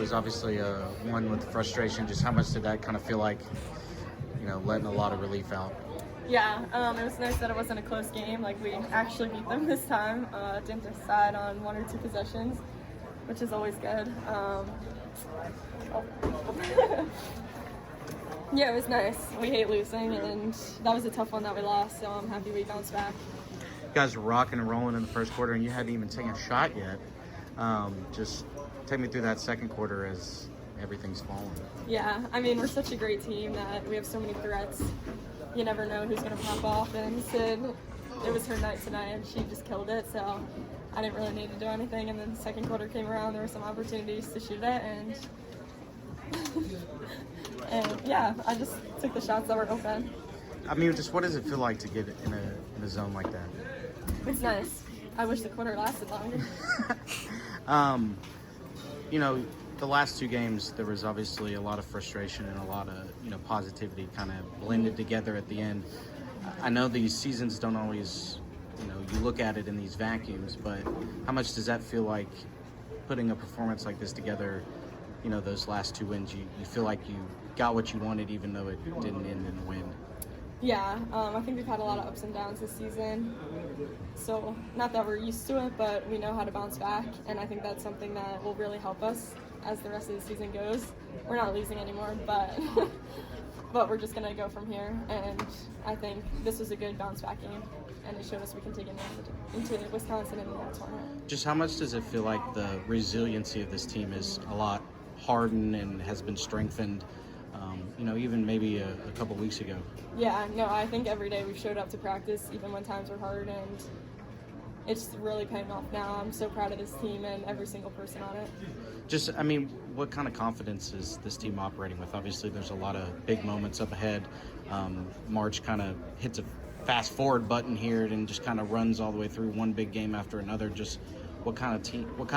was obviously one with frustration. Just how much did that kind of feel like, letting a lot of relief out? Yeah, it was nice that it wasn't a close game. Like, we actually beat them this time. Didn't decide on one or two possessions, which is always good. Yeah, it was nice. We hate losing, and that was a tough one that we lost, so I'm happy we bounced back. You guys were rocking and rolling in the first quarter, and you hadn't even taken a shot yet. Just take me through that second quarter as everything's falling. Yeah, I mean, we're such a great team that we have so many threats. You never know who's going to pop off, and Sid, it was her night tonight, and she just killed it, so I didn't really need to do anything. And then the second quarter came around, there were some opportunities to shoot it, and yeah, I just took the shots that were open. I mean, just what does it feel like to get in a zone like that? It's nice. I wish the quarter lasted longer. The last two games, there was obviously a lot of frustration and a lot of, positivity kind of blended together at the end. I know these seasons don't always, you look at it in these vacuums, but how much does that feel like putting a performance like this together, those last two wins, you feel like you got what you wanted even though it didn't end in a win? Yeah, I think we've had a lot of ups and downs this season. So, not that we're used to it, but we know how to bounce back, and I think that's something that will really help us as the rest of the season goes. We're not losing anymore, but but we're just going to go from here, and I think this was a good bounce back game, and it showed us we can take it into Wisconsin in the tournament. Just how much does it feel like the resiliency of this team is a lot hardened and has been strengthened, even maybe a couple weeks ago? Yeah, no, I think every day we've showed up to practice, even when times were hard, and it's really paying off now. I'm so proud of this team and every single person on it. What kind of confidence is this team operating with? Obviously, there's a lot of big moments up ahead. March kind of hits a fast forward button here and just kind of runs all the way through one big game after another. Just what kind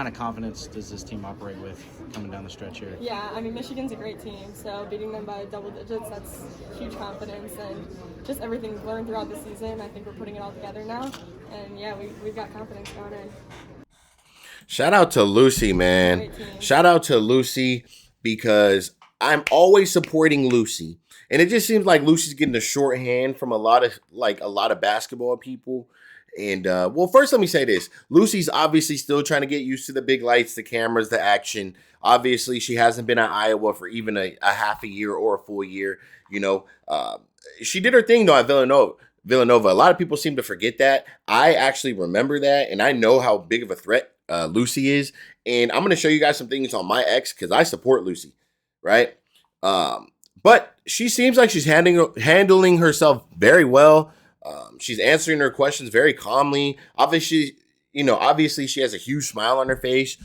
of confidence does this team operate with coming down the stretch here? Yeah, I mean, Michigan's a great team, so beating them by double digits, that's huge confidence, and just everything we've learned throughout the season, I think we're putting it all together now, and yeah, we've got confidence going in. Shout out to Lucy, man. Shout out to Lucy, because I'm always supporting Lucy. And it just seems like Lucy's getting the shorthand from a lot of basketball people. And first let me say this. Lucy's obviously still trying to get used to the big lights, the cameras, the action. Obviously, she hasn't been at Iowa for even a half a year or a full year. She did her thing though at Villanova. A lot of people seem to forget that. I actually remember that, and I know how big of a threat Lucy is. And I'm going to show you guys some things on my ex because I support Lucy, right? But she seems like she's handling herself very well. She's answering her questions very calmly. Obviously, she has a huge smile on her face.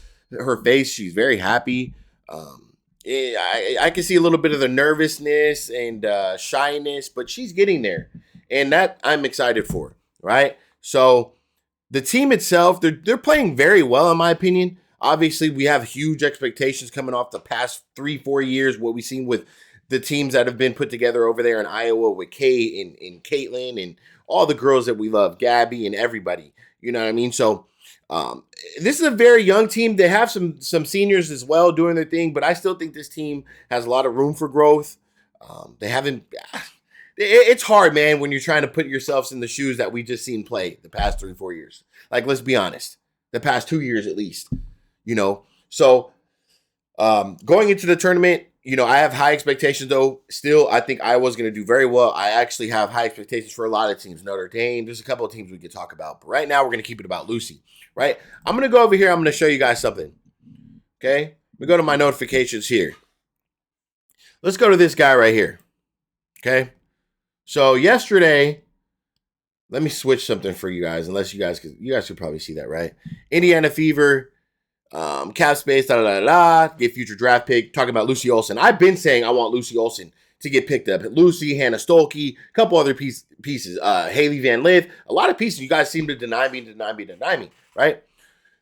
She's very happy. I can see a little bit of the nervousness and shyness, but she's getting there, and that I'm excited for. Right. So the team itself, they're playing very well, in my opinion. Obviously, we have huge expectations coming off the past 3-4 years. What we've seen with the teams that have been put together over there in Iowa with Kate and Caitlin and all the girls that we love, Gabby and everybody. You know what I mean? So this is a very young team. They have some seniors as well doing their thing, but I still think this team has a lot of room for growth. They haven't. It's hard, man, when you're trying to put yourselves in the shoes that we just seen play the past 3-4 years. Like, let's be honest, the past 2 years at least. So going into the tournament, I have high expectations, though. Still, I think Iowa's going to do very well. I actually have high expectations for a lot of teams. Notre Dame, there's a couple of teams we could talk about. But right now, we're going to keep it about Lucy, right? I'm going to go over here. I'm going to show you guys something, okay? We go to my notifications here. Let's go to this guy right here, okay? So yesterday, let me switch something for you guys, unless you guys could probably see that, right? Indiana Fever. Cap space, get future draft pick, talking about Lucy Olsen. I've been saying I want Lucy Olsen to get picked up. Lucy, Hannah Stolke, a couple other pieces. Haley Van Lith, a lot of pieces. You guys seem to deny me, right?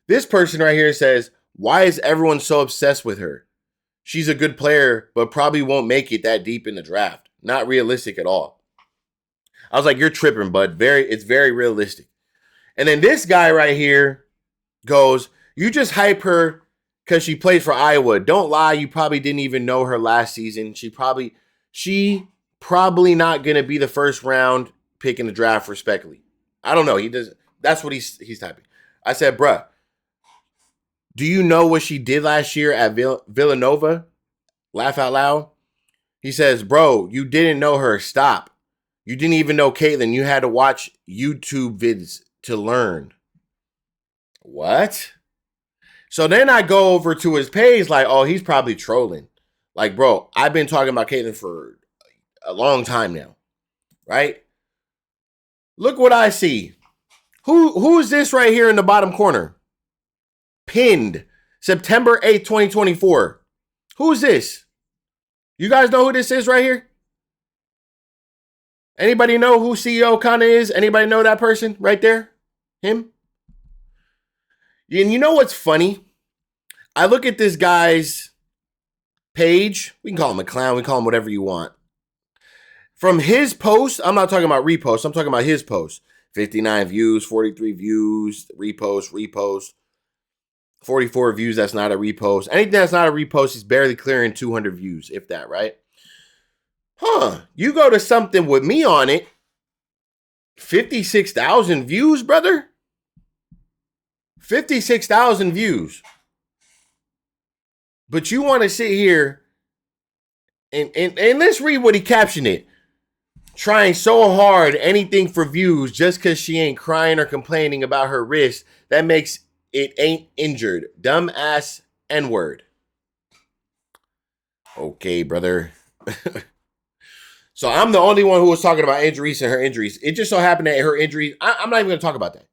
This person right here says, why is everyone so obsessed with her? She's a good player, but probably won't make it that deep in the draft. Not realistic at all. I was like, you're tripping, bud. It's very realistic. And then this guy right here goes, you just hype her because she plays for Iowa. Don't lie, you probably didn't even know her last season. She probably not gonna be the first round pick in the draft, respectfully. I don't know. He does. That's what he's typing. I said, bruh, do you know what she did last year at Villanova? Laugh out loud. He says, bro, you didn't know her. Stop. You didn't even know Caitlin. You had to watch YouTube vids to learn. What? So then I go over to his page like, oh, he's probably trolling. Like, bro, I've been talking about Caitlin for a long time now, right? Look what I see. Who is this right here in the bottom corner? Pinned September 8th, 2024. Who's this? You guys know who this is right here? Anybody know who CEO Kana is? Anybody know that person right there? Him? And you know what's funny? I look at this guy's page. We can call him a clown. We call him whatever you want. From his post, I'm not talking about reposts. I'm talking about his post. 59 views, 43 views, repost. 44 views, that's not a repost. Anything that's not a repost is barely clearing 200 views, if that, right? You go to something with me on it, 56,000 views, brother. 56,000 views. But you want to sit here and let's read what he captioned it. Trying so hard, anything for views, just because she ain't crying or complaining about her wrist, that makes it ain't injured. Dumb ass N-word. Okay, brother. So I'm the only one who was talking about injuries and her injuries. It just so happened that her injuries, I'm not even going to talk about that.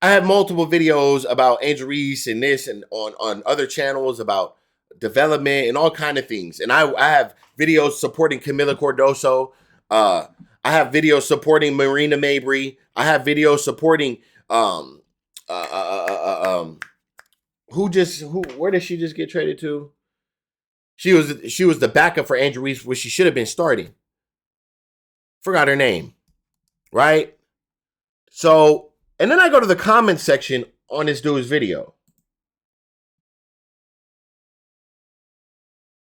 I have multiple videos about Angel Reese and this and on other channels about development and all kind of things. And I have videos supporting Camila Cordoso. I have videos supporting Marina Mabry. I have videos supporting where did she just get traded to? She was the backup for Angel Reese, which she should have been starting. Forgot her name. Right? So, and then I go to the comment section on this dude's video.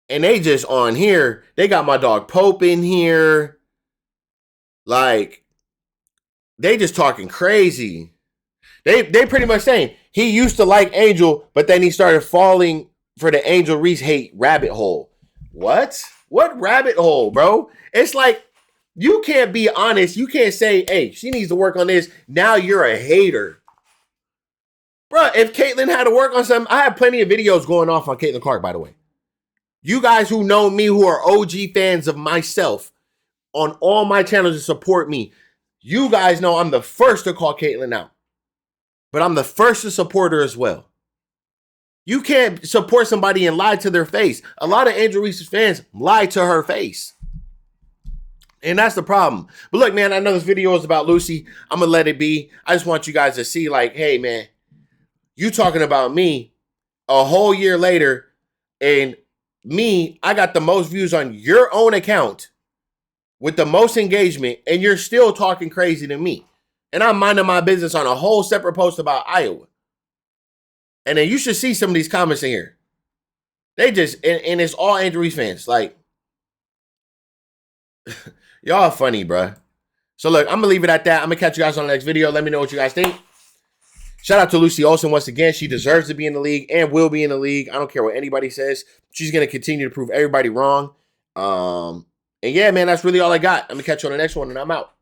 And they just on here, they got my dog Pope in here. Like, they just talking crazy. They pretty much saying he used to like Angel, but then he started falling for the Angel Reese hate rabbit hole. What? What rabbit hole, bro? It's like, you can't be honest. You can't say, hey, she needs to work on this. Now you're a hater. Bro, if Caitlin had to work on something, I have plenty of videos going off on Caitlin Clark, by the way. You guys who know me, who are OG fans of myself, on all my channels to support me, you guys know I'm the first to call Caitlin out. But I'm the first to support her as well. You can't support somebody and lie to their face. A lot of Angel Reese's fans lie to her face. And that's the problem. But look, man, I know this video is about Lucy. I'm going to let it be. I just want you guys to see, like, hey, man, you talking about me a whole year later, and me, I got the most views on your own account with the most engagement, and you're still talking crazy to me. And I'm minding my business on a whole separate post about Iowa. And then you should see some of these comments in here. They just, and it's all Angel Reese fans. Like, y'all funny, bruh. So look, I'm going to leave it at that. I'm going to catch you guys on the next video. Let me know what you guys think. Shout out to Lucy Olsen once again. She deserves to be in the league and will be in the league. I don't care what anybody says. She's going to continue to prove everybody wrong. And yeah, man, that's really all I got. I'm going to catch you on the next one, and I'm out.